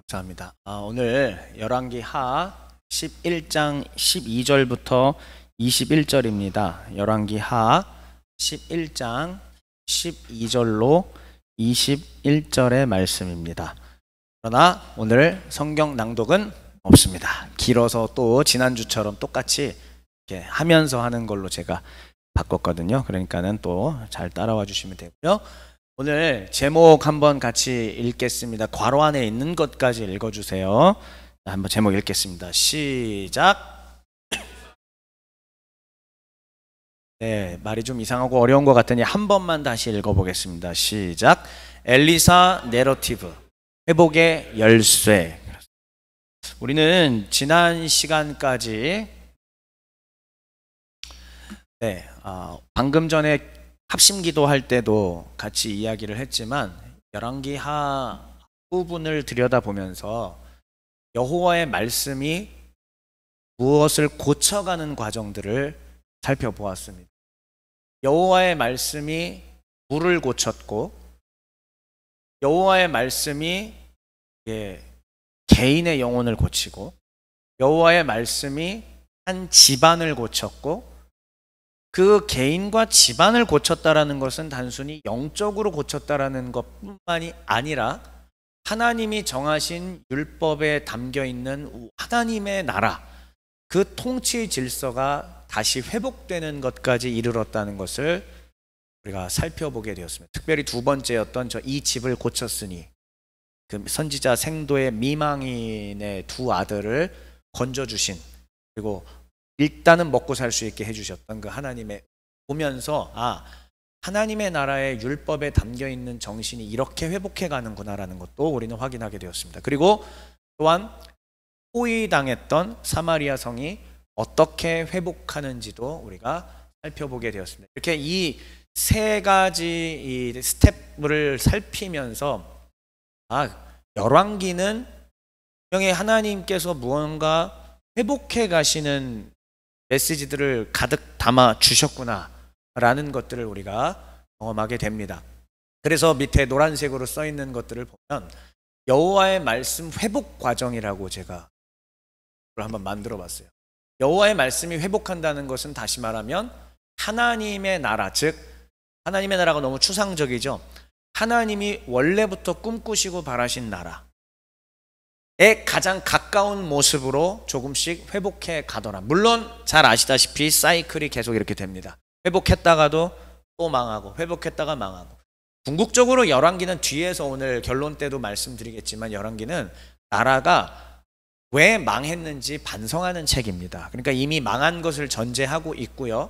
감사합니다. 오늘 열왕기 하 11장 12절부터 21절입니다. 열왕기 하 11장 12절로 21절의 말씀입니다. 그러나 오늘 성경 낭독은 없습니다. 길어서 또 지난주처럼 똑같이 이렇게 하면서 하는 걸로 제가 바꿨거든요. 그러니까는 또 잘 따라와 주시면 되고요. 오늘 제목 한번 같이 읽겠습니다. 괄호 안에 있는 것까지 읽어주세요. 한번 제목 읽겠습니다. 시작. 네, 말이 좀 이상하고 어려운 것 같으니 한 번만 다시 읽어보겠습니다. 시작. 엘리사 내러티브, 회복의 열쇠. 우리는 지난 시간까지 방금 전에 합심기도 할 때도 같이 이야기를 했지만 열왕기 하 부분을 들여다보면서 여호와의 말씀이 무엇을 고쳐가는 과정들을 살펴보았습니다. 여호와의 말씀이 물을 고쳤고, 여호와의 말씀이 개인의 영혼을 고치고, 여호와의 말씀이 한 집안을 고쳤고, 그 개인과 집안을 고쳤다라는 것은 단순히 영적으로 고쳤다라는 것뿐만이 아니라 하나님이 정하신 율법에 담겨있는 하나님의 나라, 그 통치 질서가 다시 회복되는 것까지 이르렀다는 것을 우리가 살펴보게 되었습니다. 특별히 두 번째였던 이 집을 고쳤으니, 그 선지자 생도의 미망인의 두 아들을 건져주신, 그리고 일단은 먹고 살 수 있게 해주셨던 그 하나님의 보면서 하나님의 나라의 율법에 담겨있는 정신이 이렇게 회복해 가는구나라는 것도 우리는 확인하게 되었습니다. 그리고 또한 포위당했던 사마리아 성이 어떻게 회복하는지도 우리가 살펴보게 되었습니다. 이렇게 이 세 가지 이 스텝을 살피면서 열왕기는 분명히 하나님께서 무언가 회복해 가시는 메시지들을 가득 담아 주셨구나 라는 것들을 우리가 경험하게 됩니다. 그래서 밑에 노란색으로 써 있는 것들을 보면 여호와의 말씀 회복 과정이라고 제가 한번 만들어 봤어요. 여호와의 말씀이 회복한다는 것은 다시 말하면 하나님의 나라, 즉 하나님의 나라가 너무 추상적이죠. 하나님이 원래부터 꿈꾸시고 바라신 나라에 가장 가까운 모습으로 조금씩 회복해 가더라. 물론 잘 아시다시피 사이클이 계속 이렇게 됩니다. 회복했다가도 또 망하고, 회복했다가 망하고. 궁극적으로 열왕기는 뒤에서 오늘 결론 때도 말씀드리겠지만 열왕기는 나라가 왜 망했는지 반성하는 책입니다. 그러니까 이미 망한 것을 전제하고 있고요.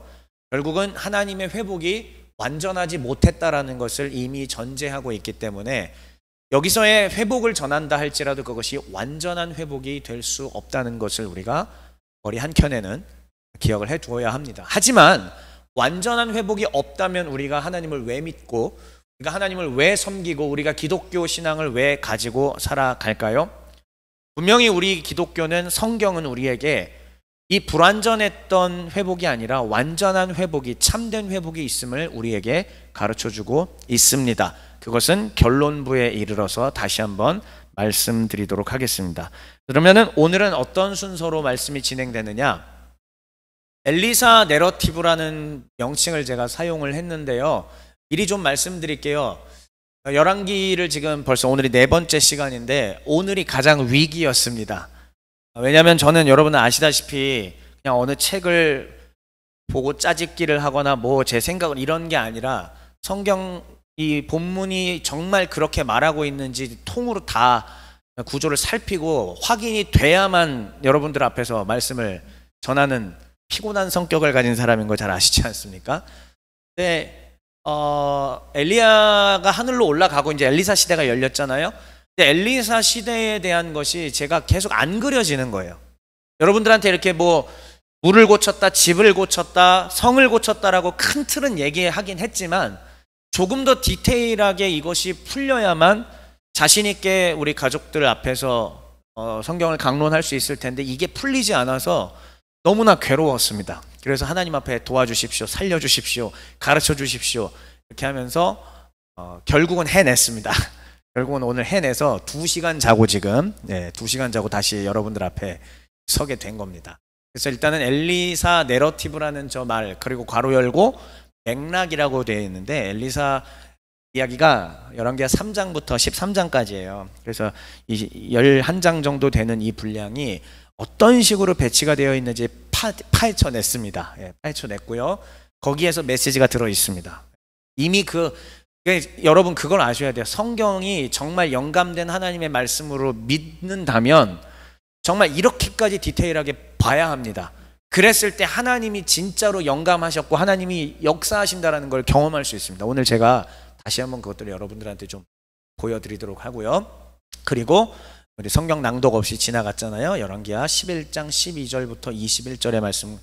결국은 하나님의 회복이 완전하지 못했다라는 것을 이미 전제하고 있기 때문에 여기서의 회복을 전한다 할지라도 그것이 완전한 회복이 될 수 없다는 것을 우리가 머리 한켠에는 기억을 해 두어야 합니다. 하지만 완전한 회복이 없다면 우리가 하나님을 왜 믿고, 우리가 하나님을 왜 섬기고, 우리가 기독교 신앙을 왜 가지고 살아갈까요? 분명히 우리 기독교는, 성경은 우리에게 이 불완전했던 회복이 아니라 완전한 회복이, 참된 회복이 있음을 우리에게 가르쳐주고 있습니다. 그것은 결론부에 이르러서 다시 한번 말씀드리도록 하겠습니다. 그러면은 오늘은 어떤 순서로 말씀이 진행되느냐? 엘리사 내러티브라는 명칭을 제가 사용을 했는데요. 미리 좀 말씀드릴게요. 열왕기를 지금 벌써 오늘이 4번째 시간인데 오늘이 가장 위기였습니다. 왜냐하면 저는 여러분은 아시다시피 그냥 어느 책을 보고 짜집기를 하거나 뭐 제 생각을 이런 게 아니라 성경 이 본문이 정말 그렇게 말하고 있는지 통으로 다 구조를 살피고 확인이 돼야만 여러분들 앞에서 말씀을 전하는 피곤한 성격을 가진 사람인 거 잘 아시지 않습니까? 근데 엘리야가 하늘로 올라가고 이제 엘리사 시대가 열렸잖아요. 근데 엘리사 시대에 대한 것이 제가 계속 안 그려지는 거예요. 여러분들한테 이렇게 뭐 물을 고쳤다, 집을 고쳤다, 성을 고쳤다라고 큰 틀은 얘기하긴 했지만 조금 더 디테일하게 이것이 풀려야만 자신 있게 우리 가족들 앞에서 성경을 강론할 수 있을 텐데 이게 풀리지 않아서 너무나 괴로웠습니다. 그래서 하나님 앞에 도와주십시오, 살려주십시오, 가르쳐 주십시오 이렇게 하면서 결국은 해냈습니다. 결국은 오늘 해내서 2시간 자고 지금 2시간 자고 다시 여러분들 앞에 서게 된 겁니다. 그래서 일단은 엘리사 내러티브라는 저 말, 그리고 괄호 열고 맥락이라고 되어 있는데, 엘리사 이야기가 열왕기하 3장부터 13장까지예요. 그래서 이 11장 정도 되는 이 분량이 어떤 식으로 배치가 되어 있는지 파헤쳐냈습니다. 파헤쳐냈고요. 거기에서 메시지가 들어 있습니다. 이미 여러분 그걸 아셔야 돼요. 성경이 정말 영감된 하나님의 말씀으로 믿는다면 정말 이렇게까지 디테일하게 봐야 합니다. 그랬을 때 하나님이 진짜로 영감하셨고 하나님이 역사하신다는 걸 경험할 수 있습니다. 오늘 제가 다시 한번 그것들을 여러분들한테 좀 보여드리도록 하고요. 그리고 우리 성경 낭독 없이 지나갔잖아요. 열왕기하 11장 12절부터 21절의 말씀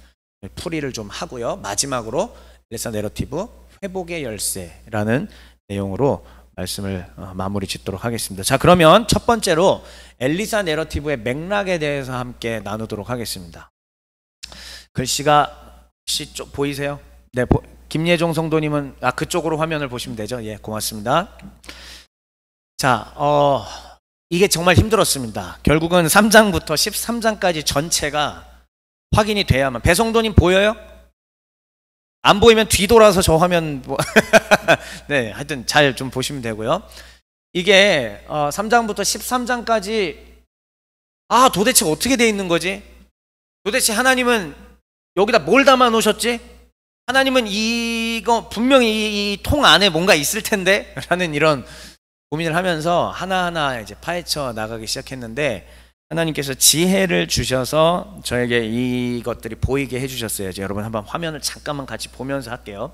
풀이를 좀 하고요. 마지막으로 엘리사 내러티브 회복의 열쇠라는 내용으로 말씀을 마무리 짓도록 하겠습니다. 자, 그러면 첫 번째로 엘리사 내러티브의 맥락에 대해서 함께 나누도록 하겠습니다. 글씨가 혹시 보이세요? 네, 김예종 성도님은 그쪽으로 화면을 보시면 되죠. 예, 고맙습니다. 자, 이게 정말 힘들었습니다. 결국은 3장부터 13장까지 전체가 확인이 돼야만. 배성도님 보여요? 안 보이면 뒤돌아서 저 화면 네, 하여튼 잘 좀 보시면 되고요. 이게 3장부터 13장까지 도대체 어떻게 돼 있는 거지? 도대체 하나님은 여기다 뭘 담아 놓으셨지? 하나님은 이거 분명히 이 통 안에 뭔가 있을 텐데 라는 이런 고민을 하면서 하나하나 이제 파헤쳐 나가기 시작했는데, 하나님께서 지혜를 주셔서 저에게 이것들이 보이게 해주셨어요. 이제 여러분 한번 화면을 잠깐만 같이 보면서 할게요.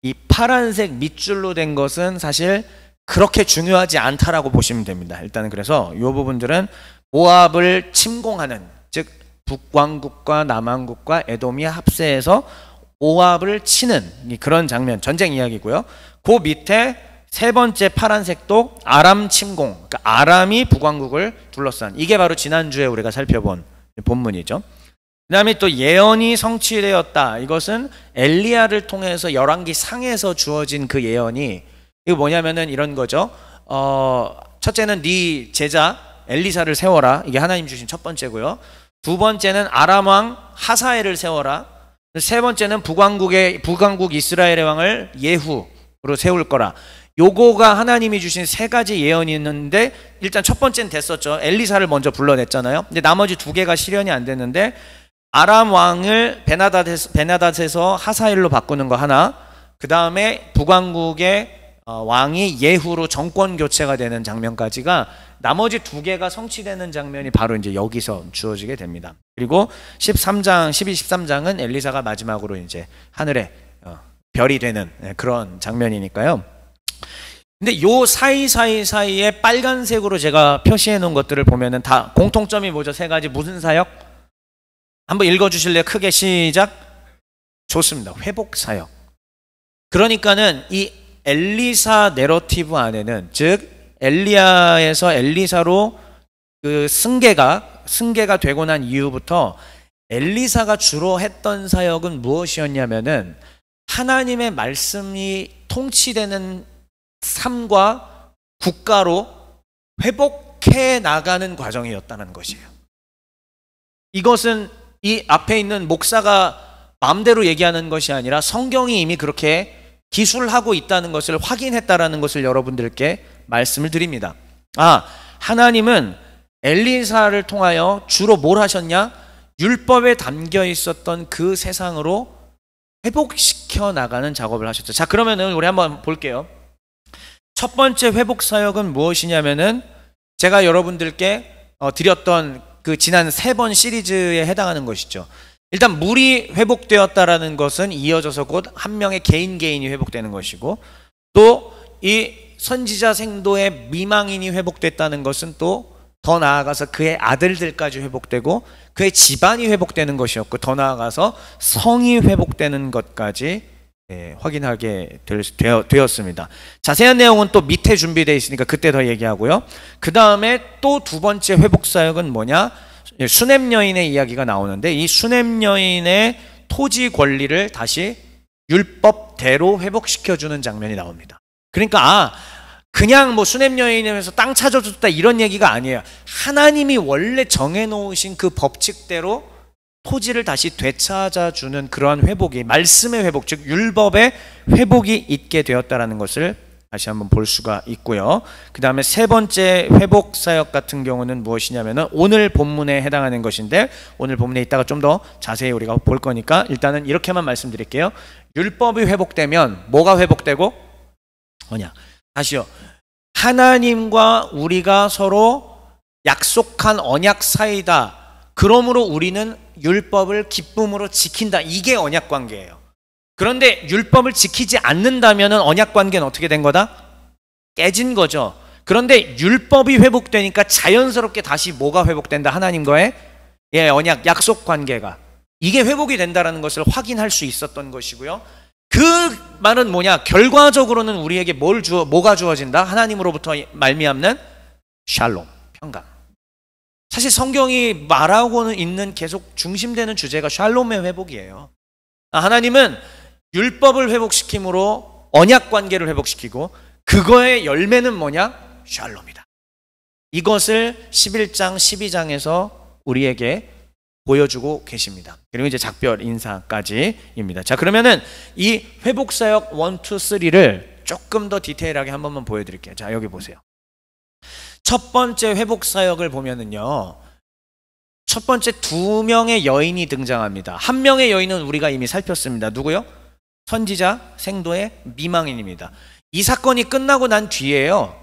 이 파란색 밑줄로 된 것은 사실 그렇게 중요하지 않다라고 보시면 됩니다. 일단은 그래서 이 부분들은 모압을 침공하는, 즉 북왕국과 남왕국과 에돔이 합세해서 모압을 치는 그런 장면, 전쟁 이야기고요. 그 밑에 세 번째 파란색도 아람 침공, 그러니까 아람이 북왕국을 둘러싼, 이게 바로 지난주에 우리가 살펴본 본문이죠. 그 다음에 또 예언이 성취되었다. 이것은 엘리야를 통해서 열왕기 상에서 주어진 그 예언이, 이거 뭐냐면은 이런 거죠. 첫째는 네 제자 엘리사를 세워라. 이게 하나님 주신 첫 번째고요. 두 번째는 아람 왕 하사엘을 세워라. 세 번째는 북왕국 이스라엘의 왕을 예후로 세울 거라. 요거가 하나님이 주신 세 가지 예언이 있는데, 일단 첫 번째는 됐었죠. 엘리사를 먼저 불러냈잖아요. 근데 나머지 두 개가 실현이 안 됐는데, 아람 왕을 베나닷에서 하사엘로 바꾸는 거 하나, 그 다음에 북왕국의 왕이 예후로 정권 교체가 되는 장면까지가, 나머지 두 개가 성취되는 장면이 바로 이제 여기서 주어지게 됩니다. 그리고 13장, 12, 13장은 엘리사가 마지막으로 이제 하늘에 별이 되는 그런 장면이니까요. 근데 요 사이에 빨간색으로 제가 표시해 놓은 것들을 보면은 다 공통점이 뭐죠? 세 가지. 무슨 사역? 한번 읽어 주실래요? 크게 시작. 좋습니다. 회복 사역. 그러니까는 이 엘리사 내러티브 안에는, 즉 엘리야에서 엘리사로 그 승계가 되고 난 이후부터 엘리사가 주로 했던 사역은 무엇이었냐면은 하나님의 말씀이 통치되는 삶과 국가로 회복해 나가는 과정이었다는 것이에요. 이것은 이 앞에 있는 목사가 마음대로 얘기하는 것이 아니라 성경이 이미 그렇게 기술하고 있다는 것을 확인했다라는 것을 여러분들께 말씀을 드립니다. 하나님은 엘리사를 통하여 주로 뭘 하셨냐? 율법에 담겨 있었던 그 세상으로 회복시켜 나가는 작업을 하셨죠. 자, 그러면은 우리 한번 볼게요. 첫 번째 회복 사역은 무엇이냐면은 제가 여러분들께 드렸던 그 지난 3번 시리즈에 해당하는 것이죠. 일단 물이 회복되었다라는 것은 이어져서 곧 한 명의 개인이 회복되는 것이고, 또 이 선지자 생도의 미망인이 회복됐다는 것은 또 더 나아가서 그의 아들들까지 회복되고 그의 집안이 회복되는 것이었고, 더 나아가서 성이 회복되는 것까지 확인하게 되었습니다. 자세한 내용은 또 밑에 준비되어 있으니까 그때 더 얘기하고요. 그 다음에 또 두 번째 회복 사역은 뭐냐? 수넴 여인의 이야기가 나오는데, 이 수넴 여인의 토지 권리를 다시 율법대로 회복시켜주는 장면이 나옵니다. 그러니까 그냥 뭐 수냄 여인에서 땅 찾아줬다 이런 얘기가 아니에요. 하나님이 원래 정해놓으신 그 법칙대로 토지를 다시 되찾아주는 그러한 회복이, 말씀의 회복, 즉 율법의 회복이 있게 되었다라는 것을 다시 한번 볼 수가 있고요. 그 다음에 세 번째 회복 사역 같은 경우는 무엇이냐면은 오늘 본문에 해당하는 것인데, 오늘 본문에 있다가 좀 더 자세히 우리가 볼 거니까 일단은 이렇게만 말씀드릴게요. 율법이 회복되면 뭐가 회복되고? 뭐냐? 다시요. 하나님과 우리가 서로 약속한 언약 사이다. 그러므로 우리는 율법을 기쁨으로 지킨다. 이게 언약 관계예요. 그런데 율법을 지키지 않는다면 언약 관계는 어떻게 된 거다? 깨진 거죠. 그런데 율법이 회복되니까 자연스럽게 다시 뭐가 회복된다? 하나님과의 언약, 약속 관계가. 이게 회복이 된다는 것을 확인할 수 있었던 것이고요. 그 말은 뭐냐? 결과적으로는 우리에게 뭐가 주어진다? 하나님으로부터 말미암는 샬롬, 평강. 사실 성경이 말하고는 있는 계속 중심되는 주제가 샬롬의 회복이에요. 하나님은 율법을 회복시킴으로 언약 관계를 회복시키고, 그거의 열매는 뭐냐? 샬롬이다. 이것을 11장, 12장에서 우리에게 보여주고 계십니다. 그리고 이제 작별 인사까지입니다. 자, 그러면은 이 회복사역 1, 2, 3를 조금 더 디테일하게 한 번만 보여드릴게요. 자, 여기 보세요. 첫 번째 회복사역을 보면은요, 첫 번째 2명의 여인이 등장합니다. 한 명의 여인은 우리가 이미 살폈습니다. 누구요? 선지자 생도의 미망인입니다. 이 사건이 끝나고 난 뒤에요,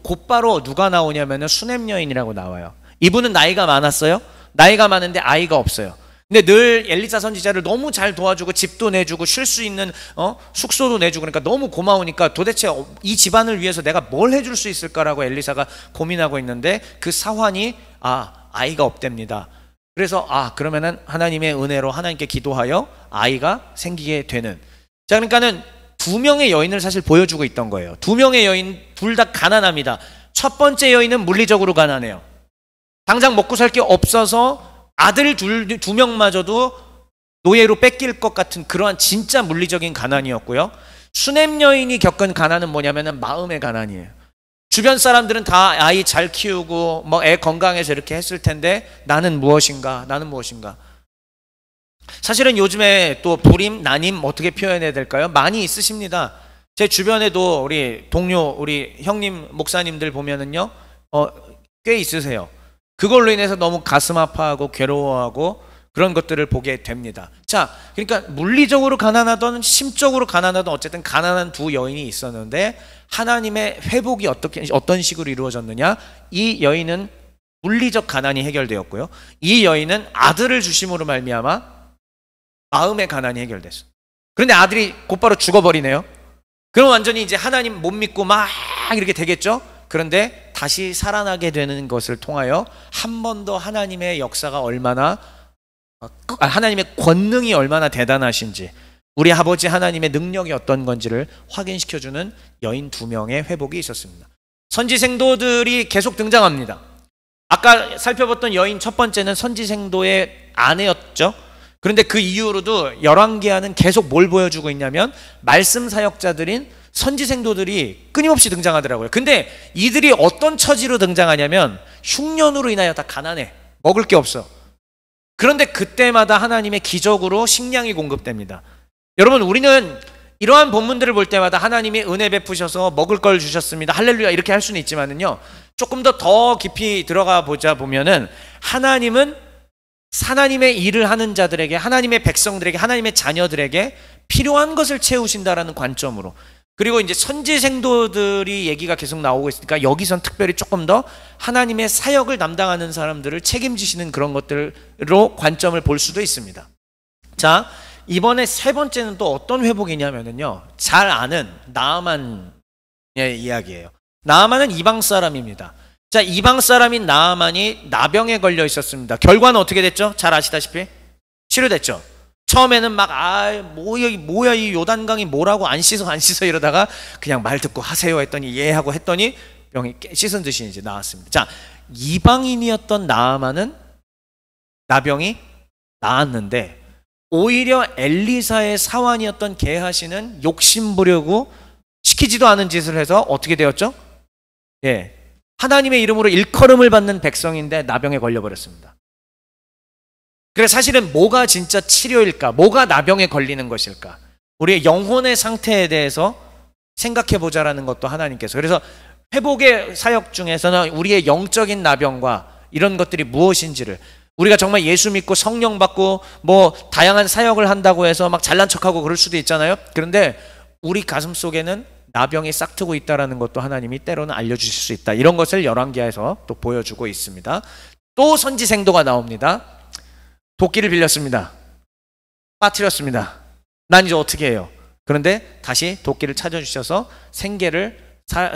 곧바로 누가 나오냐면은 수냄 여인이라고 나와요. 이분은 나이가 많았어요. 나이가 많은데 아이가 없어요. 근데 늘 엘리사 선지자를 너무 잘 도와주고 집도 내주고 쉴 수 있는 숙소도 내주고, 그러니까 너무 고마우니까 도대체 이 집안을 위해서 내가 뭘 해줄 수 있을까라고 엘리사가 고민하고 있는데, 그 사환이 아이가 없답니다. 그래서 그러면은 하나님의 은혜로 하나님께 기도하여 아이가 생기게 되는. 자, 그러니까는 2명의 여인을 사실 보여주고 있던 거예요. 2명의 여인 둘 다 가난합니다. 첫 번째 여인은 물리적으로 가난해요. 당장 먹고 살 게 없어서 아들 2명마저도 노예로 뺏길 것 같은 그러한 진짜 물리적인 가난이었고요. 수냄 여인이 겪은 가난은 뭐냐면은 마음의 가난이에요. 주변 사람들은 다 아이 잘 키우고 뭐 애 건강해서 이렇게 했을 텐데 나는 무엇인가? 나는 무엇인가? 사실은 요즘에 또 불임, 난임 어떻게 표현해야 될까요? 많이 있으십니다. 제 주변에도 우리 동료, 우리 형님, 목사님들 보면은요, 꽤 있으세요. 그걸로 인해서 너무 가슴 아파하고 괴로워하고 그런 것들을 보게 됩니다. 자, 그러니까 물리적으로 가난하던 심적으로 가난하던 어쨌든 가난한 2 여인이 있었는데, 하나님의 회복이 어떤 식으로 이루어졌느냐? 이 여인은 물리적 가난이 해결되었고요. 이 여인은 아들을 주심으로 말미암아 마음의 가난이 해결됐어. 그런데 아들이 곧바로 죽어버리네요. 그럼 완전히 이제 하나님 못 믿고 막 이렇게 되겠죠? 그런데 다시 살아나게 되는 것을 통하여 한 번 더 하나님의 역사가 얼마나, 하나님의 권능이 얼마나 대단하신지, 우리 아버지 하나님의 능력이 어떤 건지를 확인시켜주는 여인 2명의 회복이 있었습니다. 선지생도들이 계속 등장합니다. 아까 살펴봤던 여인 첫 번째는 선지생도의 아내였죠. 그런데 그 이후로도 열왕기하는 계속 뭘 보여주고 있냐면 말씀 사역자들인 선지생도들이 끊임없이 등장하더라고요. 근데 이들이 어떤 처지로 등장하냐면 흉년으로 인하여 다 가난해. 먹을 게 없어. 그런데 그때마다 하나님의 기적으로 식량이 공급됩니다. 여러분, 우리는 이러한 본문들을 볼 때마다 하나님이 은혜 베푸셔서 먹을 걸 주셨습니다. 할렐루야 이렇게 할 수는 있지만은요, 조금 더 깊이 들어가 보면은 하나님은 하나님의 일을 하는 자들에게, 하나님의 백성들에게, 하나님의 자녀들에게 필요한 것을 채우신다라는 관점으로, 그리고 이제 선지생도들이 얘기가 계속 나오고 있으니까 여기선 특별히 조금 더 하나님의 사역을 담당하는 사람들을 책임지시는 그런 것들로 관점을 볼 수도 있습니다. 자, 이번에 세 번째는 또 어떤 회복이냐면요, 잘 아는 나아만의 이야기예요. 나아만은 이방 사람입니다. 자, 이방 사람인 나아만이 나병에 걸려 있었습니다. 결과는 어떻게 됐죠? 잘 아시다시피 치료됐죠. 처음에는 막 뭐야 이 요단강이 뭐라고 안 씻어 이러다가 그냥 말 듣고 하세요 했더니 예 하고 했더니 병이 씻은 듯이 이제 나았습니다. 자, 이방인이었던 나아만은 나병이 나았는데 오히려 엘리사의 사환이었던 게하시는 욕심 부려고 시키지도 않은 짓을 해서 어떻게 되었죠? 예, 하나님의 이름으로 일컬음을 받는 백성인데 나병에 걸려버렸습니다. 그래서 사실은 뭐가 진짜 치료일까? 뭐가 나병에 걸리는 것일까? 우리의 영혼의 상태에 대해서 생각해 보자라는 것도 하나님께서. 그래서 회복의 사역 중에서는 우리의 영적인 나병과 이런 것들이 무엇인지를, 우리가 정말 예수 믿고 성령 받고 뭐 다양한 사역을 한다고 해서 막 잘난 척하고 그럴 수도 있잖아요. 그런데 우리 가슴 속에는 나병이 싹트고 있다는 것도 하나님이 때로는 알려주실 수 있다. 이런 것을 열왕기하에서 또 보여주고 있습니다. 또 선지생도가 나옵니다. 도끼를 빌렸습니다. 빠뜨렸습니다. 난 이제 어떻게 해요? 그런데 다시 도끼를 찾아주셔서 생계를,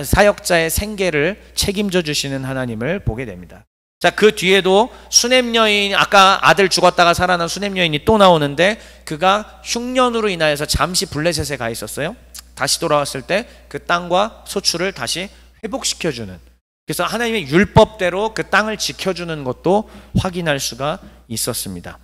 사역자의 생계를 책임져 주시는 하나님을 보게 됩니다. 자, 그 뒤에도 수넴 여인, 아까 아들 죽었다가 살아난 수넴 여인이 또 나오는데, 그가 흉년으로 인하여서 잠시 블레셋에 가 있었어요. 다시 돌아왔을 때 그 땅과 소출을 다시 회복시켜주는, 그래서 하나님의 율법대로 그 땅을 지켜주는 것도 확인할 수가 있었습니다.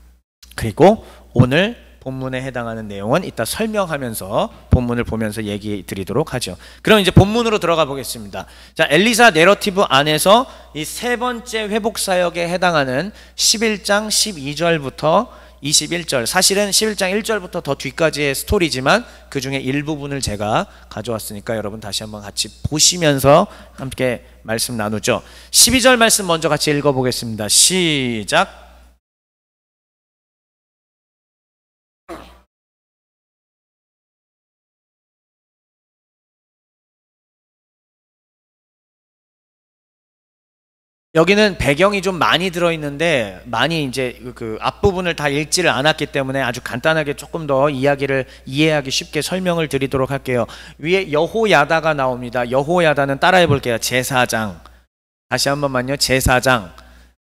그리고 오늘 본문에 해당하는 내용은 이따 설명하면서 본문을 보면서 얘기 드리도록 하죠. 그럼 이제 본문으로 들어가 보겠습니다. 자, 엘리사 내러티브 안에서 이 세 번째 회복 사역에 해당하는 11장 12절부터 21절, 사실은 11장 1절부터 더 뒤까지의 스토리지만 그 중에 일부분을 제가 가져왔으니까 여러분 다시 한번 같이 보시면서 함께 말씀 나누죠. 12절 말씀 먼저 같이 읽어보겠습니다. 시작. 여기는 배경이 좀 많이 들어있는데, 많이 이제 그 앞부분을 다 읽지를 않았기 때문에 아주 간단하게 조금 더 이야기를 이해하기 쉽게 설명을 드리도록 할게요. 위에 여호야다가 나옵니다. 여호야다는 따라해 볼게요. 제사장. 다시 한 번만요. 제사장.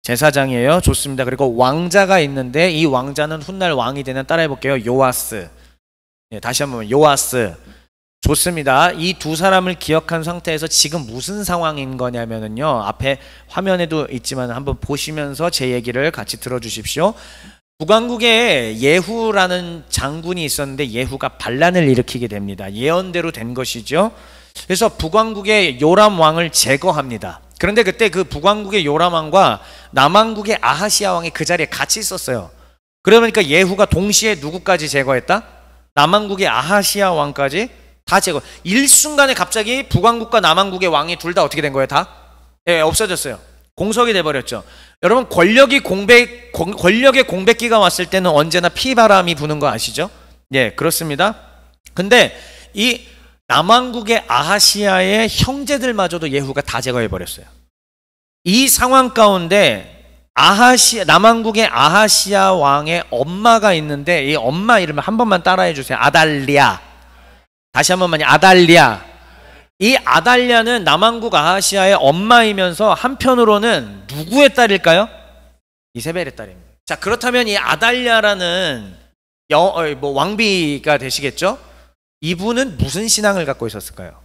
제사장이에요. 좋습니다. 그리고 왕자가 있는데 이 왕자는 훗날 왕이 되는, 따라해 볼게요. 요아스. 네, 다시 한 번, 요아스. 좋습니다. 이 두 사람을 기억한 상태에서 지금 무슨 상황인 거냐면요, 앞에 화면에도 있지만 한번 보시면서 제 얘기를 같이 들어주십시오. 북왕국에 예후라는 장군이 있었는데 예후가 반란을 일으키게 됩니다. 예언대로 된 것이죠. 그래서 북왕국의 요람 왕을 제거합니다. 그런데 그때 그 북왕국의 요람 왕과 남왕국의 아하시아 왕이 그 자리에 같이 있었어요. 그러니까 예후가 동시에 누구까지 제거했다? 남왕국의 아하시아 왕까지 다 제거. 일순간에 갑자기 북왕국과 남왕국의 왕이 둘 다 어떻게 된 거예요? 다? 예, 없어졌어요. 공석이 돼버렸죠. 여러분, 권력의 공백기가 왔을 때는 언제나 피바람이 부는 거 아시죠? 예, 그렇습니다. 근데 이 남왕국의 아하시아의 형제들마저도 예후가 다 제거해버렸어요. 이 상황 가운데 남왕국의 아하시아 왕의 엄마가 있는데, 이 엄마 이름을 한 번만 따라해 주세요. 아달리아. 다시 한 번만요. 아달리아. 이 아달리아는 남왕국 아하시아의 엄마이면서 한편으로는 누구의 딸일까요? 이세벨의 딸입니다. 자, 그렇다면 이 아달리아라는 왕비가 되시겠죠? 이분은 무슨 신앙을 갖고 있었을까요?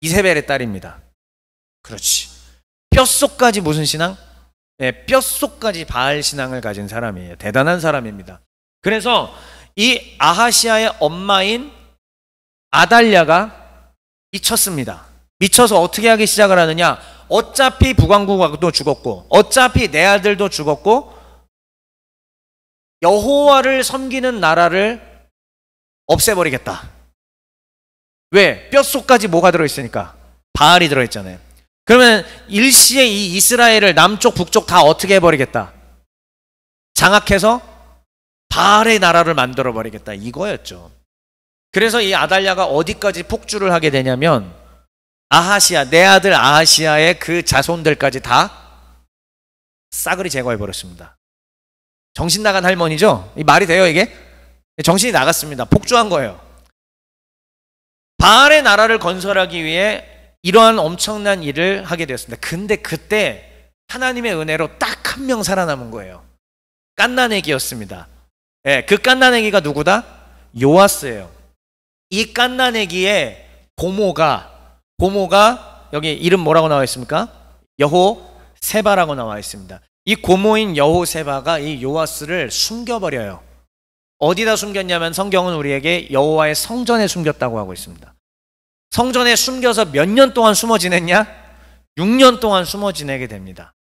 이세벨의 딸입니다. 그렇지. 뼛속까지 무슨 신앙? 네, 뼛속까지 바알 신앙을 가진 사람이에요. 대단한 사람입니다. 그래서 이 아하시아의 엄마인 아달랴가 미쳤습니다. 미쳐서 어떻게 하기 시작을 하느냐? 어차피 북왕국도 죽었고, 어차피 내 아들도 죽었고, 여호와를 섬기는 나라를 없애버리겠다. 왜? 뼛속까지 뭐가 들어있으니까? 바알이 들어있잖아요. 그러면 일시에 이 이스라엘을 남쪽 북쪽 다 어떻게 해버리겠다? 장악해서 바알의 나라를 만들어버리겠다. 이거였죠. 그래서 이 아달랴가 어디까지 폭주를 하게 되냐면, 아하시아, 내 아들 아하시아의 그 자손들까지 다 싸그리 제거해버렸습니다. 정신 나간 할머니죠? 이 말이 돼요, 이게? 정신이 나갔습니다. 폭주한 거예요. 바알의 나라를 건설하기 위해 이러한 엄청난 일을 하게 되었습니다. 근데 그때 하나님의 은혜로 딱 한 명 살아남은 거예요. 깐나네기였습니다. 예, 그 깐나네기가 누구다? 요아스예요. 이 깐나네기의 고모가 여기 이름 뭐라고 나와 있습니까? 여호세바라고 나와 있습니다. 이 고모인 여호세바가 이 요아스를 숨겨버려요. 어디다 숨겼냐면 성경은 우리에게 여호와의 성전에 숨겼다고 하고 있습니다. 성전에 숨겨서 몇 년 동안 숨어 지냈냐? 6년 동안 숨어 지내게 됩니다.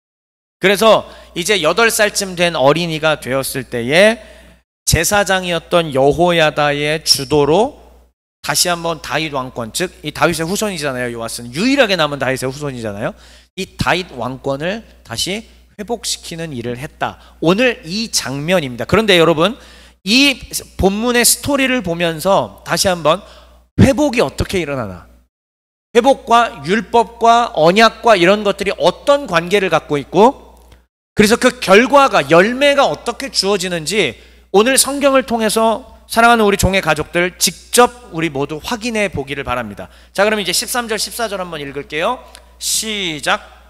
그래서 이제 8살쯤 된 어린이가 되었을 때에 제사장이었던 여호야다의 주도로 다시 한번 다윗 왕권, 즉 이 다윗의 후손이잖아요. 요아스는 유일하게 남은 다윗의 후손이잖아요. 이 다윗 왕권을 다시 회복시키는 일을 했다. 오늘 이 장면입니다. 그런데 여러분, 이 본문의 스토리를 보면서 다시 한번 회복이 어떻게 일어나나, 회복과 율법과 언약과 이런 것들이 어떤 관계를 갖고 있고, 그래서 그 결과가, 열매가 어떻게 주어지는지 오늘 성경을 통해서 사랑하는 우리 종의 가족들 직접 우리 모두 확인해 보기를 바랍니다. 자, 그럼 이제 13절 14절 한번 읽을게요. 시작.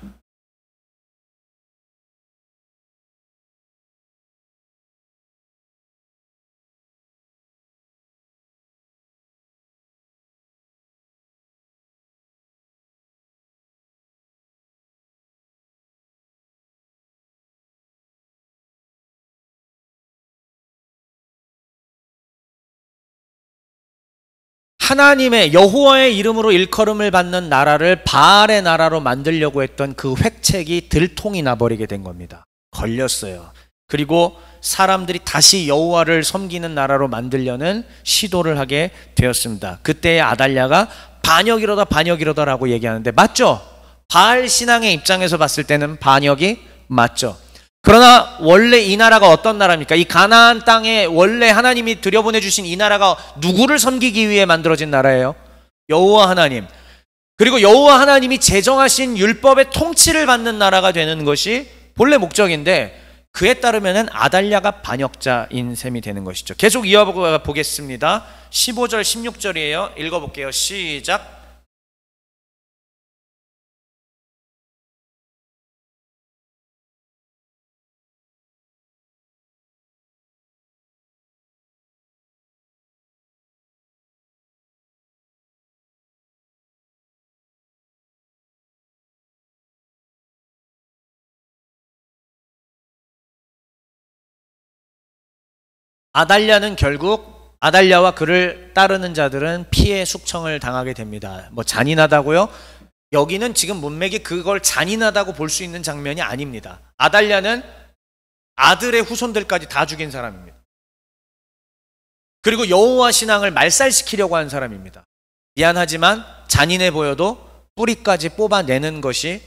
하나님의 여호와의 이름으로 일컬음을 받는 나라를 바알의 나라로 만들려고 했던 그 획책이 들통이 나버리게 된 겁니다. 걸렸어요. 그리고 사람들이 다시 여호와를 섬기는 나라로 만들려는 시도를 하게 되었습니다. 그때의 아달랴가 반역이로다 반역이로다라고 얘기하는데 맞죠? 바알 신앙의 입장에서 봤을 때는 반역이 맞죠. 그러나 원래 이 나라가 어떤 나라입니까? 이 가나안 땅에 원래 하나님이 들여보내주신 이 나라가 누구를 섬기기 위해 만들어진 나라예요? 여호와 하나님. 그리고 여호와 하나님이 제정하신 율법의 통치를 받는 나라가 되는 것이 본래 목적인데, 그에 따르면 아달랴가 반역자인 셈이 되는 것이죠. 계속 이어보겠습니다. 15절 16절이에요 읽어볼게요. 시작. 아달랴는 결국, 아달랴와 그를 따르는 자들은 피해 숙청을 당하게 됩니다. 뭐 잔인하다고요? 여기는 지금 문맥이 그걸 잔인하다고 볼 수 있는 장면이 아닙니다. 아달랴는 아들의 후손들까지 다 죽인 사람입니다. 그리고 여호와 신앙을 말살시키려고 한 사람입니다. 미안하지만 잔인해 보여도 뿌리까지 뽑아내는 것이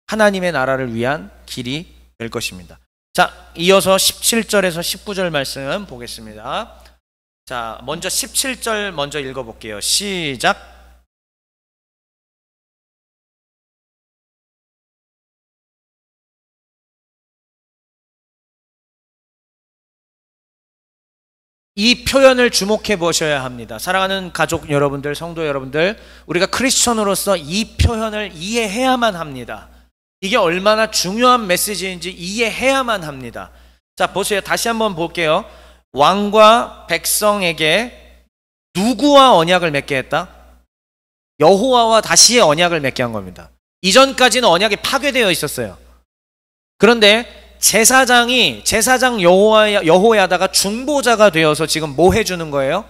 하나님의 나라를 위한 길이 될 것입니다. 자, 이어서 17절에서 19절 말씀 보겠습니다. 자, 먼저 17절 먼저 읽어볼게요. 시작. 이 표현을 주목해 보셔야 합니다. 사랑하는 가족 여러분들, 성도 여러분들, 우리가 크리스천으로서 이 표현을 이해해야만 합니다. 이게 얼마나 중요한 메시지인지 이해해야만 합니다. 자, 보세요. 다시 한번 볼게요. 왕과 백성에게 누구와 언약을 맺게 했다? 여호와와 다시 언약을 맺게 한 겁니다. 이전까지는 언약이 파괴되어 있었어요. 그런데 제사장 여호야다가 중보자가 되어서 지금 뭐 해주는 거예요?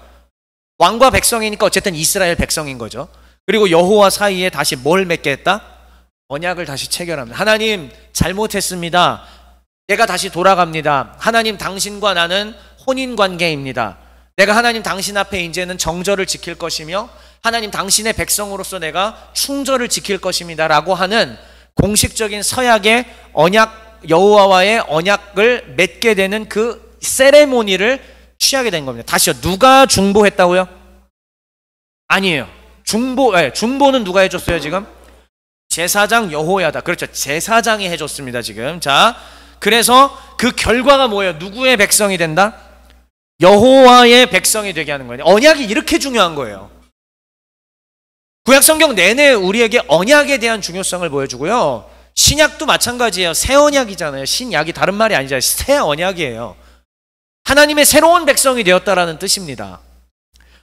왕과 백성이니까 어쨌든 이스라엘 백성인 거죠. 그리고 여호와 사이에 다시 뭘 맺게 했다? 언약을 다시 체결합니다. 하나님, 잘못했습니다. 내가 다시 돌아갑니다. 하나님, 당신과 나는 혼인관계입니다. 내가 하나님 당신 앞에 이제는 정절을 지킬 것이며 하나님 당신의 백성으로서 내가 충절을 지킬 것입니다 라고 하는 공식적인 서약의 언약, 여호와와의 언약을 맺게 되는 그 세레모니를 취하게 된 겁니다. 다시요. 누가 중보했다고요? 아니에요. 중보는 누가 해줬어요 지금? 제사장 여호야다. 그렇죠. 제사장이 해줬습니다 지금. 자, 그래서 그 결과가 뭐예요? 누구의 백성이 된다? 여호와의 백성이 되게 하는 거예요. 언약이 이렇게 중요한 거예요. 구약 성경 내내 우리에게 언약에 대한 중요성을 보여주고요. 신약도 마찬가지예요. 새 언약이잖아요. 신약이 다른 말이 아니잖아요. 새 언약이에요. 하나님의 새로운 백성이 되었다라는 뜻입니다.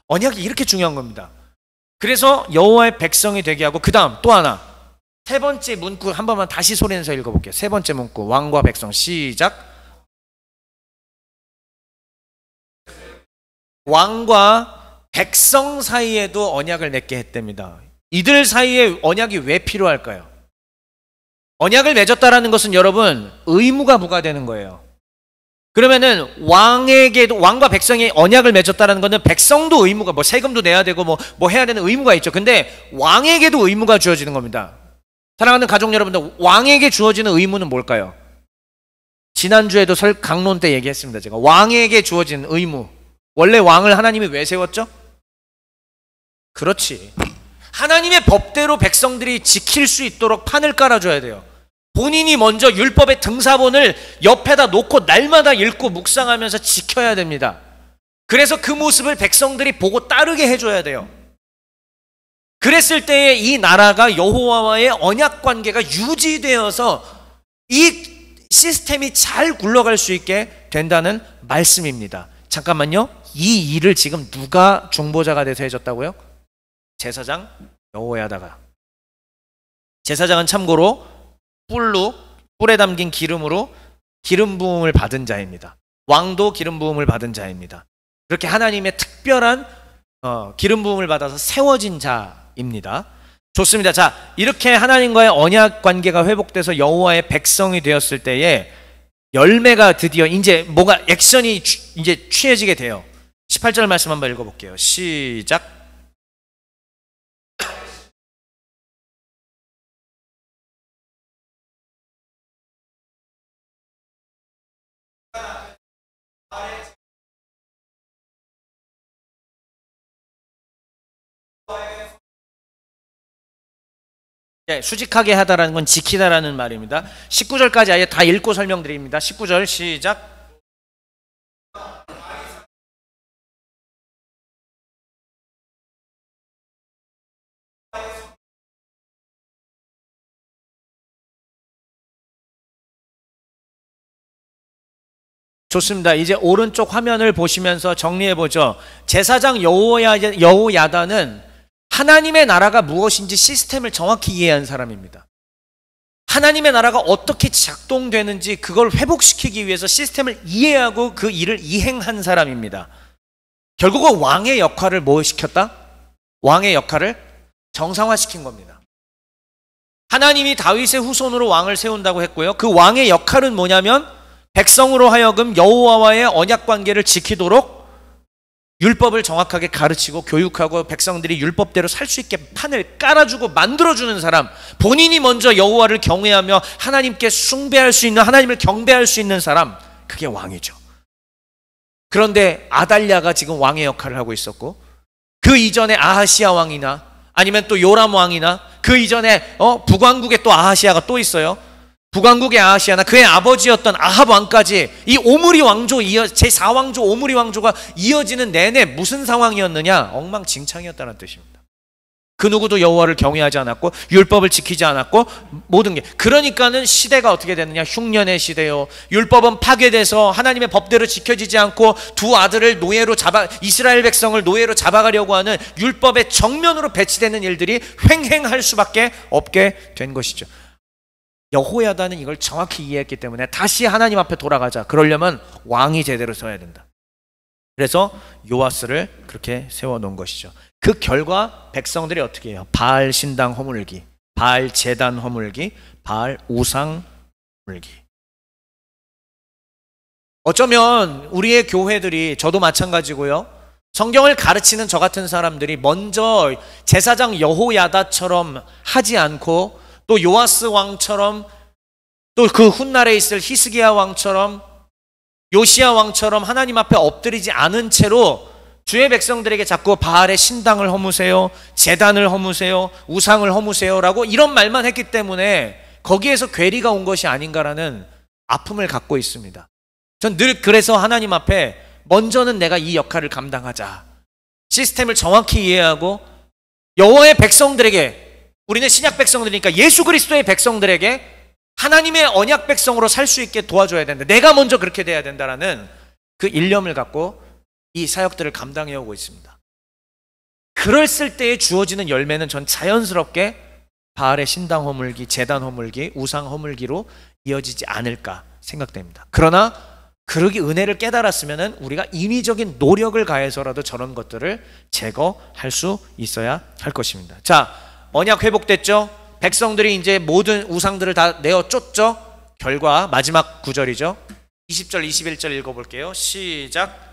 언약이 이렇게 중요한 겁니다. 그래서 여호와의 백성이 되게 하고, 그 다음 또 하나, 세 번째 문구 한 번만 다시 소리내서 읽어볼게요. 세 번째 문구, 왕과 백성. 시작. 왕과 백성 사이에도 언약을 맺게 했답니다. 이들 사이에 언약이 왜 필요할까요? 언약을 맺었다라는 것은 여러분 의무가 부과되는 거예요. 그러면은 왕과 백성이 언약을 맺었다라는 것은 백성도 의무가 뭐 세금도 내야 되고 뭐 해야 되는 의무가 있죠. 근데 왕에게도 의무가 주어지는 겁니다. 사랑하는 가족 여러분들, 왕에게 주어지는 의무는 뭘까요? 지난주에도 강론 때 얘기했습니다. 제가 왕에게 주어지는 의무. 원래 왕을 하나님이 왜 세웠죠? 그렇지. 하나님의 법대로 백성들이 지킬 수 있도록 판을 깔아줘야 돼요. 본인이 먼저 율법의 등사본을 옆에다 놓고 날마다 읽고 묵상하면서 지켜야 됩니다. 그래서 그 모습을 백성들이 보고 따르게 해줘야 돼요. 그랬을 때에 이 나라가 여호와와의 언약 관계가 유지되어서 이 시스템이 잘 굴러갈 수 있게 된다는 말씀입니다. 잠깐만요. 이 일을 지금 누가 중보자가 돼서 해줬다고요? 제사장 여호야다가. 제사장은 참고로 뿔에 담긴 기름으로 기름 부음을 받은 자입니다. 왕도 기름 부음을 받은 자입니다. 그렇게 하나님의 특별한 기름 부음을 받아서 세워진 자입니다. 좋습니다. 자, 이렇게 하나님과의 언약 관계가 회복돼서 여호와의 백성이 되었을 때에 열매가 드디어 이제 뭐가 액션이 이제 취해지게 돼요. 18절 말씀 한번 읽어볼게요. 시작. 네, 수직하게 하다라는 건 지키다라는 말입니다. 19절까지 아예 다 읽고 설명드립니다. 19절 시작. 좋습니다. 이제 오른쪽 화면을 보시면서 정리해보죠. 제사장 여호야다는 하나님의 나라가 무엇인지 시스템을 정확히 이해한 사람입니다. 하나님의 나라가 어떻게 작동되는지 그걸 회복시키기 위해서 시스템을 이해하고 그 일을 이행한 사람입니다. 결국은 왕의 역할을 뭐 시켰다? 왕의 역할을 정상화시킨 겁니다. 하나님이 다윗의 후손으로 왕을 세운다고 했고요. 그 왕의 역할은 뭐냐면 백성으로 하여금 여호와와의 언약 관계를 지키도록 율법을 정확하게 가르치고 교육하고 백성들이 율법대로 살 수 있게 판을 깔아주고 만들어주는 사람, 본인이 먼저 여호와를 경외하며 하나님께 숭배할 수 있는, 하나님을 경배할 수 있는 사람, 그게 왕이죠. 그런데 아달랴가 지금 왕의 역할을 하고 있었고, 그 이전에 아하시아 왕이나 아니면 또 요람 왕이나 그 이전에 북왕국에 또 아하시아가 또 있어요. 북왕국의 아하시아나 그의 아버지였던 아합 왕까지 이 오므리 왕조 제4왕조 오므리 왕조가 이어지는 내내 무슨 상황이었느냐? 엉망진창이었다는 뜻입니다. 그 누구도 여호와를 경외하지 않았고 율법을 지키지 않았고 모든 게, 그러니까는 시대가 어떻게 됐느냐? 흉년의 시대요. 율법은 파괴돼서 하나님의 법대로 지켜지지 않고 두 아들을 이스라엘 백성을 노예로 잡아가려고 하는 율법의 정면으로 배치되는 일들이 횡행할 수밖에 없게 된 것이죠. 여호야다는 이걸 정확히 이해했기 때문에 다시 하나님 앞에 돌아가자. 그러려면 왕이 제대로 서야 된다. 그래서 요아스를 그렇게 세워놓은 것이죠. 그 결과 백성들이 어떻게 해요? 바알 신당 허물기, 바알 제단 허물기, 바알 우상 허물기. 어쩌면 우리의 교회들이, 저도 마찬가지고요, 성경을 가르치는 저 같은 사람들이 먼저 제사장 여호야다처럼 하지 않고 또 요아스 왕처럼 또 그 훗날에 있을 히스기야 왕처럼 요시야 왕처럼 하나님 앞에 엎드리지 않은 채로 주의 백성들에게 자꾸 바알의 신당을 허무세요, 제단을 허무세요, 우상을 허무세요라고 이런 말만 했기 때문에 거기에서 괴리가 온 것이 아닌가라는 아픔을 갖고 있습니다. 전 늘 그래서 하나님 앞에 먼저는 내가 이 역할을 감당하자, 시스템을 정확히 이해하고 여호와의 백성들에게, 우리는 신약 백성들이니까 예수 그리스도의 백성들에게 하나님의 언약 백성으로 살 수 있게 도와줘야 된다. 내가 먼저 그렇게 돼야 된다라는 그 일념을 갖고 이 사역들을 감당해 오고 있습니다. 그랬을 때에 주어지는 열매는 전 자연스럽게 바알의 신당 허물기, 제단 허물기, 우상 허물기로 이어지지 않을까 생각됩니다. 그러나 그러기 은혜를 깨달았으면은 우리가 인위적인 노력을 가해서라도 저런 것들을 제거할 수 있어야 할 것입니다. 자, 언약 회복됐죠? 백성들이 이제 모든 우상들을 다 내어 쫓죠? 결과 마지막 구절이죠. 20절 21절 읽어볼게요. 시작.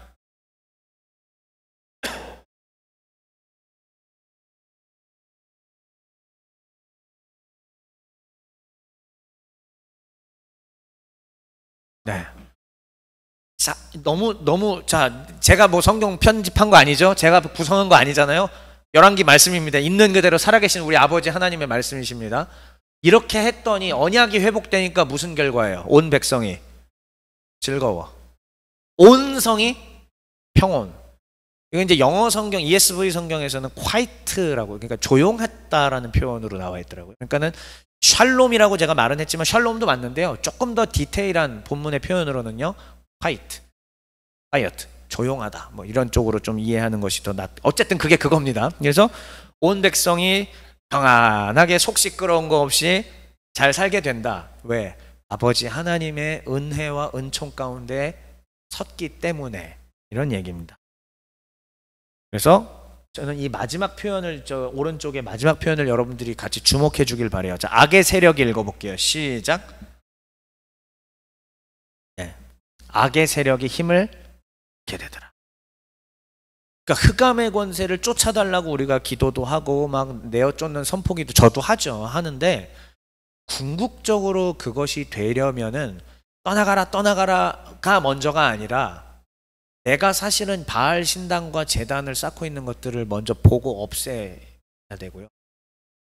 네. 자, 자, 제가 뭐 성경 편집한 거 아니죠? 제가 구성한 거 아니잖아요. 열왕기 말씀입니다. 있는 그대로 살아계신 우리 아버지 하나님의 말씀이십니다. 이렇게 했더니 언약이 회복되니까 무슨 결과예요? 온 백성이 즐거워. 온 성이 평온. 이거 이제 영어 성경 ESV 성경에서는 quiet라고, 그러니까 조용했다라는 표현으로 나와 있더라고요. 그러니까는 샬롬이라고 제가 말은 했지만 샬롬도 맞는데요. 조금 더 디테일한 본문의 표현으로는요, quiet, 조용하다. 뭐 이런 쪽으로 좀 이해하는 것이 더 어쨌든 그게 그겁니다. 그래서 온 백성이 평안하게 속 시끄러운 거 없이 잘 살게 된다. 왜? 아버지 하나님의 은혜와 은총 가운데 섰기 때문에, 이런 얘기입니다. 그래서 저는 이 마지막 표현을, 저 오른쪽에 마지막 표현을 여러분들이 같이 주목해 주길 바래요. 자, 악의 세력이 읽어볼게요. 시작. 네. 악의 세력이 힘을 잃게 되더라. 그러니까 흑암의 권세를 쫓아달라고 우리가 기도도 하고 막 내어 쫓는 선포기도 저도 하는데, 궁극적으로 그것이 되려면은 떠나가라가 먼저가 아니라 내가 사실은 바알 신당과 제단을 쌓고 있는 것들을 먼저 보고 없애야 되고요.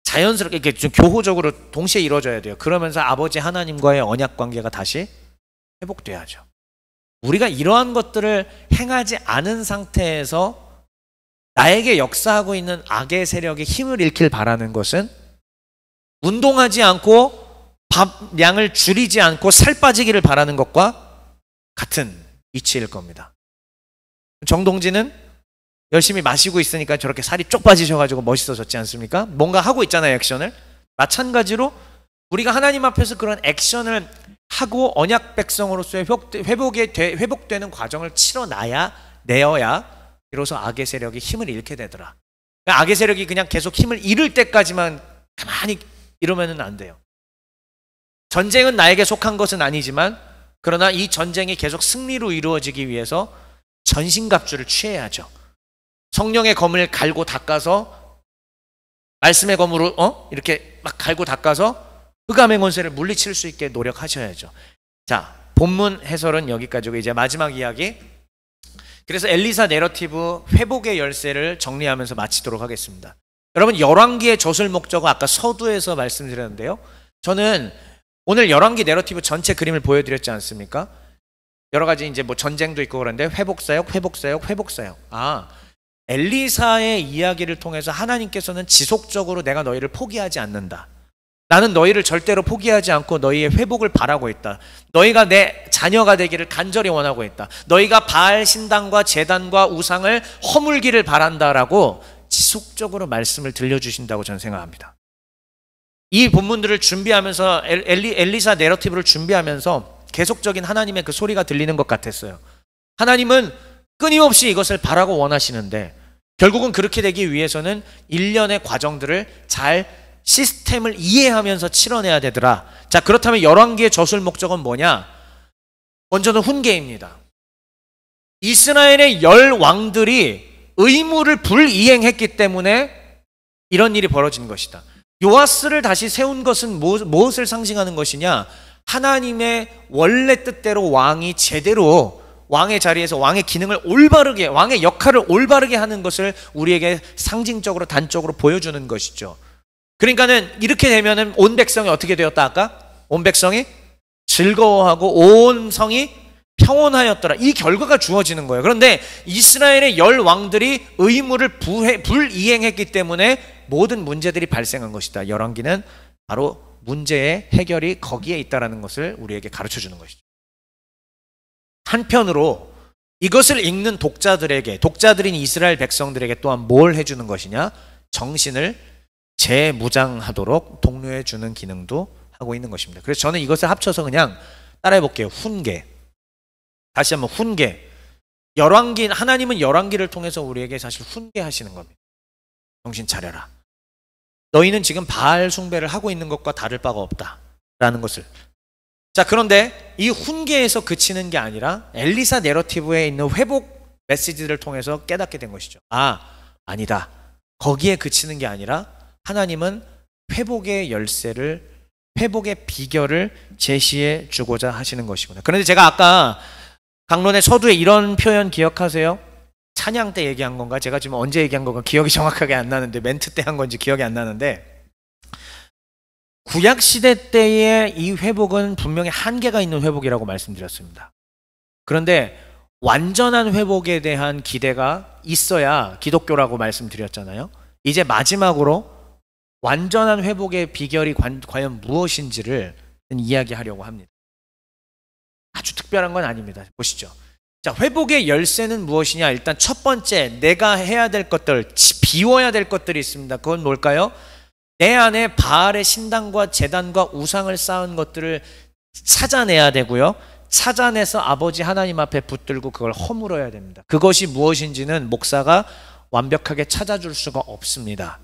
자연스럽게 이렇게 좀 교호적으로 동시에 이루어져야 돼요. 그러면서 아버지 하나님과의 언약 관계가 다시 회복돼야죠. 우리가 이러한 것들을 행하지 않은 상태에서 나에게 역사하고 있는 악의 세력이 힘을 잃길 바라는 것은 운동하지 않고 밥량을 줄이지 않고 살 빠지기를 바라는 것과 같은 위치일 겁니다. 정동진은 열심히 마시고 있으니까 저렇게 살이 쪽 빠지셔가지고 멋있어졌지 않습니까? 뭔가 하고 있잖아요, 액션을. 마찬가지로 우리가 하나님 앞에서 그런 액션을 하고 언약 백성으로서의 회복되는 과정을 내어야 비로소 악의 세력이 힘을 잃게 되더라. 그러니까 악의 세력이 그냥 계속 힘을 잃을 때까지만 가만히 이러면은 안 돼요. 전쟁은 나에게 속한 것은 아니지만, 그러나 이 전쟁이 계속 승리로 이루어지기 위해서 전신갑주를 취해야죠. 성령의 검을 갈고 닦아서, 말씀의 검으로 이렇게 막 갈고 닦아서 흑암의 권세를 물리칠 수 있게 노력하셔야죠. 자, 본문 해설은 여기까지고 이제 마지막 이야기. 그래서 엘리사 내러티브 회복의 열쇠를 정리하면서 마치도록 하겠습니다. 여러분, 열왕기의 저술 목적은 아까 서두에서 말씀드렸는데요. 저는 오늘 열왕기 내러티브 전체 그림을 보여드렸지 않습니까? 여러 가지 이제 뭐 전쟁도 있고 그런데 회복사역. 엘리사의 이야기를 통해서 하나님께서는 지속적으로 내가 너희를 포기하지 않는다. 나는 너희를 절대로 포기하지 않고 너희의 회복을 바라고 있다. 너희가 내 자녀가 되기를 간절히 원하고 있다. 너희가 바알 신당과 제단과 우상을 허물기를 바란다라고 지속적으로 말씀을 들려주신다고 저는 생각합니다. 이 본문들을 준비하면서 엘리사 내러티브를 준비하면서 계속적인 하나님의 그 소리가 들리는 것 같았어요. 하나님은 끊임없이 이것을 바라고 원하시는데, 결국은 그렇게 되기 위해서는 일련의 과정들을 잘 시스템을 이해하면서 치러내야 되더라. 자, 그렇다면 열왕기의 저술 목적은 뭐냐? 먼저는 훈계입니다. 이스라엘의 10왕들이 의무를 불이행했기 때문에 이런 일이 벌어진 것이다. 요아스를 다시 세운 것은 무엇을 상징하는 것이냐? 하나님의 원래 뜻대로 왕이 제대로 왕의 자리에서 왕의 기능을 올바르게, 왕의 역할을 올바르게 하는 것을 우리에게 상징적으로 단적으로 보여주는 것이죠. 그러니까는 이렇게 되면은 온 백성이 어떻게 되었다 아까? 온 백성이 즐거워하고 온 성이 평온하였더라. 이 결과가 주어지는 거예요. 그런데 이스라엘의 10왕들이 의무를 불이행했기 때문에 모든 문제들이 발생한 것이다. 열왕기는 바로 문제의 해결이 거기에 있다는 것을 우리에게 가르쳐 주는 것이죠. 한편으로 이것을 읽는 독자들인 이스라엘 백성들에게 또한 뭘 해주는 것이냐? 정신을 재무장하도록 독려해 주는 기능도 하고 있는 것입니다. 그래서 저는 이것을 합쳐서 그냥 따라해 볼게요. 훈계. 다시 한번 훈계. 열왕기, 하나님은 열왕기를 통해서 우리에게 사실 훈계하시는 겁니다. 정신 차려라. 너희는 지금 바알 숭배를 하고 있는 것과 다를 바가 없다라는 것을. 자, 그런데 이 훈계에서 그치는 게 아니라 엘리사 내러티브에 있는 회복 메시지를 통해서 깨닫게 된 것이죠. 아니다. 거기에 그치는 게 아니라 하나님은 회복의 열쇠를, 회복의 비결을 제시해 주고자 하시는 것이구나. 그런데 제가 아까 강론의 서두에 이런 표현 기억하세요? 찬양 때 얘기한 건가? 제가 지금 언제 얘기한 건가 기억이 정확하게 안 나는데, 멘트 때 한 건지 기억이 안 나는데, 구약시대 때의 이 회복은 분명히 한계가 있는 회복이라고 말씀드렸습니다. 그런데 완전한 회복에 대한 기대가 있어야 기독교라고 말씀드렸잖아요. 이제 마지막으로 완전한 회복의 비결이 과연 무엇인지를 이야기하려고 합니다. 아주 특별한 건 아닙니다. 보시죠. 자, 회복의 열쇠는 무엇이냐? 일단 첫 번째, 내가 해야 될 것들, 비워야 될 것들이 있습니다. 그건 뭘까요? 내 안에 바알의 신당과 제단과 우상을 쌓은 것들을 찾아내야 되고요. 찾아내서 아버지 하나님 앞에 붙들고 그걸 허물어야 됩니다. 그것이 무엇인지는 목사가 완벽하게 찾아줄 수가 없습니다.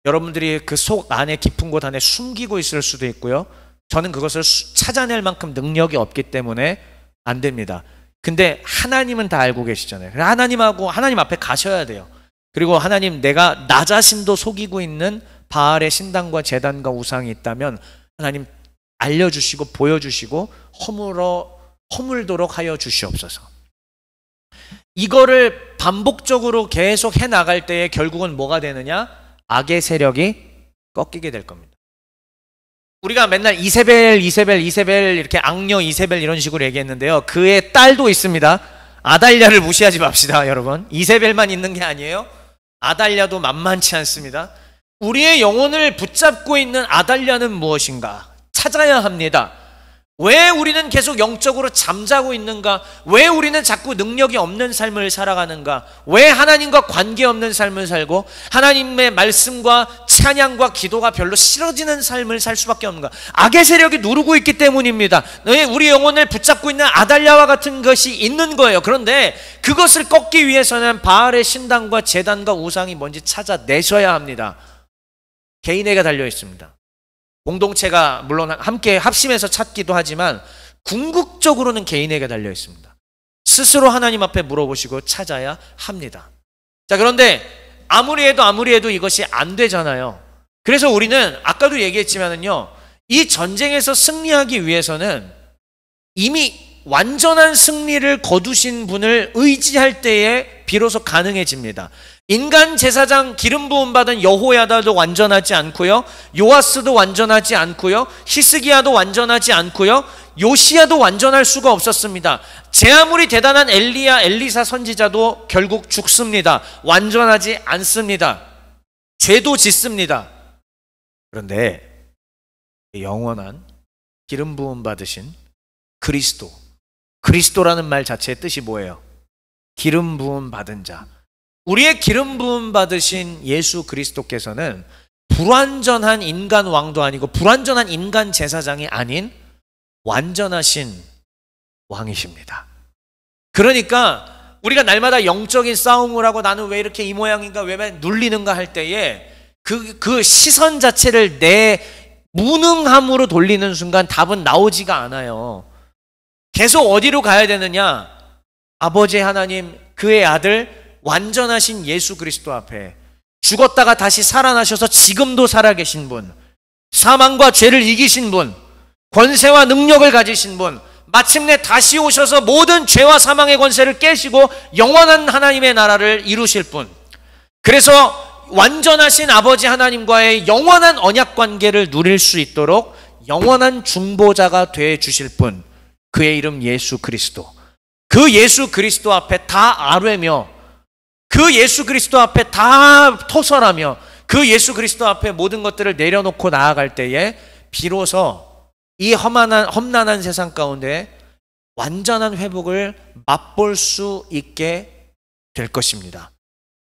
여러분들이 그 속 안에 깊은 곳 안에 숨기고 있을 수도 있고요. 저는 그것을 찾아낼 만큼 능력이 없기 때문에 안 됩니다. 근데 하나님은 다 알고 계시잖아요. 하나님 앞에 가셔야 돼요. 그리고 하나님, 내가 나 자신도 속이고 있는 바알의 신당과 제단과 우상이 있다면 하나님 알려주시고 보여주시고 허물도록 하여 주시옵소서. 이거를 반복적으로 계속 해나갈 때에 결국은 뭐가 되느냐? 악의 세력이 꺾이게 될 겁니다. 우리가 맨날 이세벨 이렇게 악녀 이세벨 이런 식으로 얘기했는데요. 그의 딸도 있습니다. 아달랴를 무시하지 맙시다, 여러분. 이세벨만 있는 게 아니에요. 아달랴도 만만치 않습니다. 우리의 영혼을 붙잡고 있는 아달랴는 무엇인가? 찾아야 합니다. 왜 우리는 계속 영적으로 잠자고 있는가? 왜 우리는 자꾸 능력이 없는 삶을 살아가는가? 왜 하나님과 관계없는 삶을 살고 하나님의 말씀과 찬양과 기도가 별로 싫어지는 삶을 살 수밖에 없는가? 악의 세력이 누르고 있기 때문입니다. 우리 영혼을 붙잡고 있는 아달랴와 같은 것이 있는 거예요. 그런데 그것을 꺾기 위해서는 바알의 신당과 제단과 우상이 뭔지 찾아내셔야 합니다. 개인에게 달려 있습니다. 공동체가 물론 함께 합심해서 찾기도 하지만 궁극적으로는 개인에게 달려 있습니다. 스스로 하나님 앞에 물어보시고 찾아야 합니다. 자, 그런데 아무리 해도 이것이 안 되잖아요. 그래서 우리는 아까도 얘기했지만은요, 이 전쟁에서 승리하기 위해서는 이미 완전한 승리를 거두신 분을 의지할 때에 비로소 가능해집니다. 인간 제사장 기름 부음 받은 여호야다도 완전하지 않고요, 요아스도 완전하지 않고요, 히스기야도 완전하지 않고요, 요시야도 완전할 수가 없었습니다. 제 아무리 대단한 엘리사 선지자도 결국 죽습니다. 완전하지 않습니다. 죄도 짓습니다. 그런데 영원한 기름 부음 받으신 그리스도라는 말 자체의 뜻이 뭐예요? 기름 부음 받은 자. 우리의 기름 부음 받으신 예수 그리스도께서는 불완전한 인간 왕도 아니고 불완전한 인간 제사장이 아닌 완전하신 왕이십니다. 그러니까 우리가 날마다 영적인 싸움을 하고 나는 왜 이렇게 이 모양인가, 왜 눌리는가 할 때에 그 시선 자체를 내 무능함으로 돌리는 순간 답은 나오지가 않아요. 계속 어디로 가야 되느냐? 아버지 하나님, 그의 아들 완전하신 예수 그리스도 앞에, 죽었다가 다시 살아나셔서 지금도 살아계신 분, 사망과 죄를 이기신 분, 권세와 능력을 가지신 분, 마침내 다시 오셔서 모든 죄와 사망의 권세를 깨시고 영원한 하나님의 나라를 이루실 분, 그래서 완전하신 아버지 하나님과의 영원한 언약 관계를 누릴 수 있도록 영원한 중보자가 돼 주실 분, 그의 이름 예수 그리스도. 그 예수 그리스도 앞에 다 아뢰며, 그 예수 그리스도 앞에 다 토설하며, 그 예수 그리스도 앞에 모든 것들을 내려놓고 나아갈 때에 비로소 이 험난한 세상 가운데 완전한 회복을 맛볼 수 있게 될 것입니다.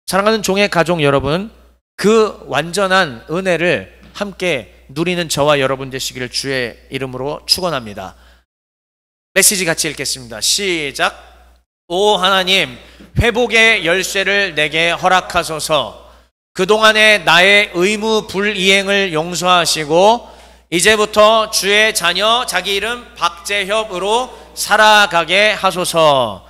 사랑하는 종의 가족 여러분, 그 완전한 은혜를 함께 누리는 저와 여러분 되시기를 주의 이름으로 축원합니다. 메시지 같이 읽겠습니다. 시작. 오 하나님, 회복의 열쇠를 내게 허락하소서. 그동안의 나의 의무 불이행을 용서하시고 이제부터 주의 자녀, 자기 이름 박재협으로 살아가게 하소서.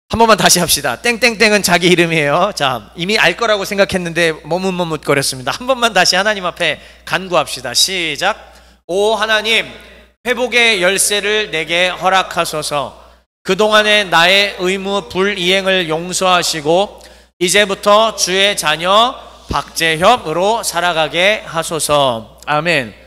한 번만 다시 합시다. 땡땡땡은 자기 이름이에요. 자, 이미 알 거라고 생각했는데 머뭇머뭇거렸습니다. 한 번만 다시 하나님 앞에 간구합시다. 시작. 오 하나님, 회복의 열쇠를 내게 허락하소서. 그동안의 나의 의무 불이행을 용서하시고 이제부터 주의 자녀 박재협으로 살아가게 하소서. 아멘.